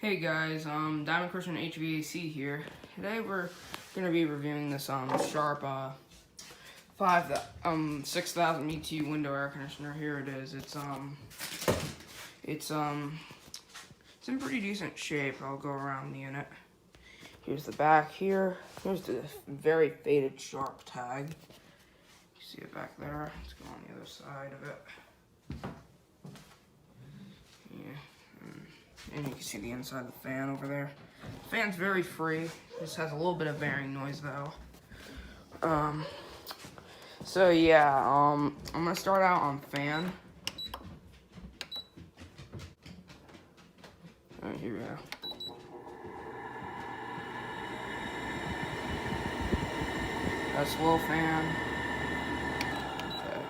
Hey guys, Diamond Christian HVAC here. Today we're gonna be reviewing this Sharp 6000 BTU window air conditioner. Here it is. It's in pretty decent shape. I'll go around the unit. Here's the back here. Here's the very faded Sharp tag. You see it back there. Let's go on the other side of it. Yeah. And you can see the inside of the fan over there. The fan's very free. Just has a little bit of bearing noise though. So yeah, I'm gonna start out on fan. Alright, here we go. That's low fan. Okay.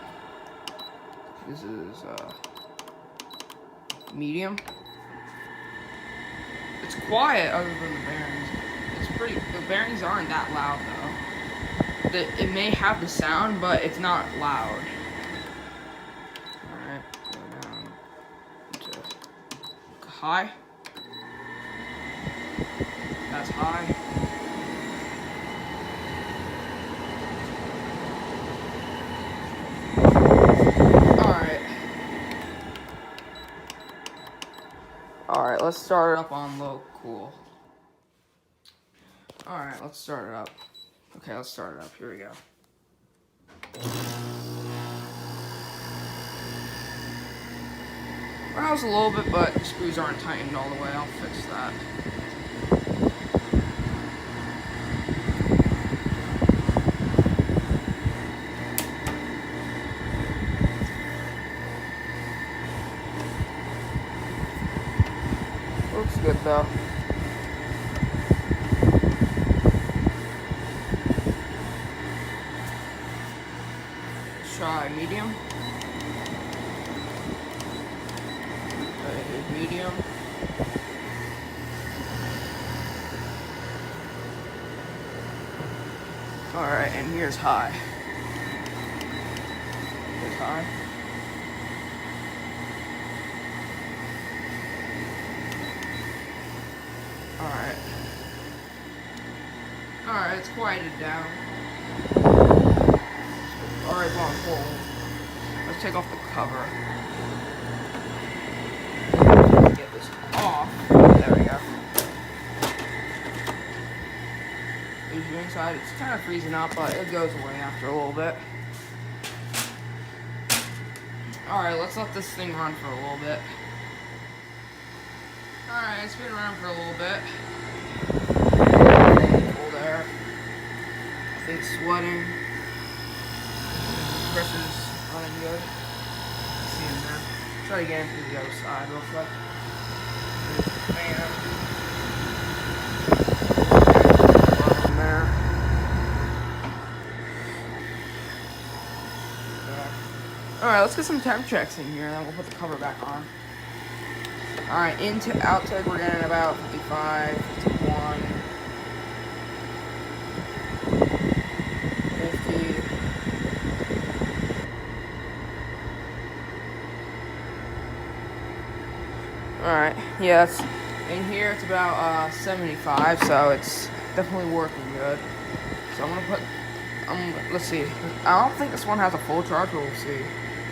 This is medium. It's quiet other than the bearings. The bearings aren't that loud though. It may have the sound, but it's not loud. Alright, go down to high. That's high. Alright, let's start it up on low cool. Alright, let's start it up. Okay, let's start it up. Here we go. Rattles a little bit, but the screws aren't tightened all the way. I'll fix that. Looks good though. Let's try medium. Okay, here's medium. Alright, and here's high. Here's high. Alright, it's quieted down. Alright, it's on hold. Let's take off the cover. Get this off. There we go. There's your inside. It's kind of freezing up, but it goes away after a little bit. Alright, let's let this thing run for a little bit. Alright, it's been around for a little bit. Cold air. I think sweating. Pressure's running good. See him there. Try to get him through the other side real quick. Fan. Bottom there. Alright, let's get some temp checks in here, and then we'll put the cover back on. Alright, into outtake we're getting about 55, 51, 50. Alright, yeah, it's in here it's about 75, so it's definitely working good. So I'm gonna put let's see. I don't think this one has a full charge, but we'll see.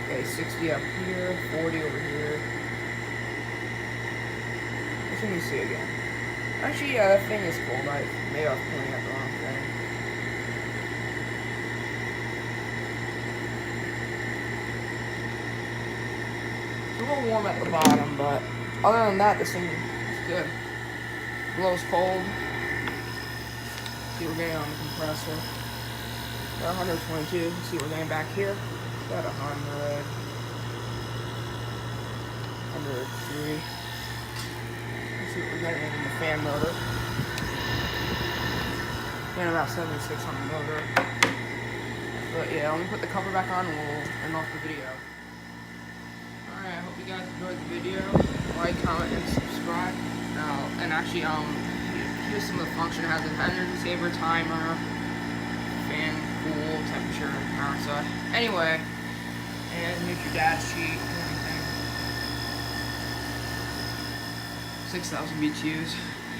Okay, 60 up here, 40 over here. Let me see again. Actually, yeah, that thing is cold. Maybe I was pointing at the wrong thing. It's a little warm at the bottom, but other than that, this thing is good. Blow's cold. See what we're getting on the compressor. Got 122. See what we're getting back here. Got 100. 103. See what we're getting in the fan motor. And about 76 on the motor. But yeah, let me put the cover back on and we'll end off the video. Alright, I hope you guys enjoyed the video. Like, comment, and subscribe. And actually, here's some of the function. It has an energy saver timer, fan, cool, temperature, power side. Anyway, and here's your dash sheet and everything. 6,000 BTUs,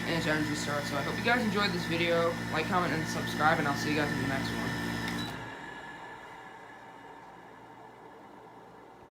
and it's Energy Star. So I hope you guys enjoyed this video. Like, comment, and subscribe, and I'll see you guys in the next one.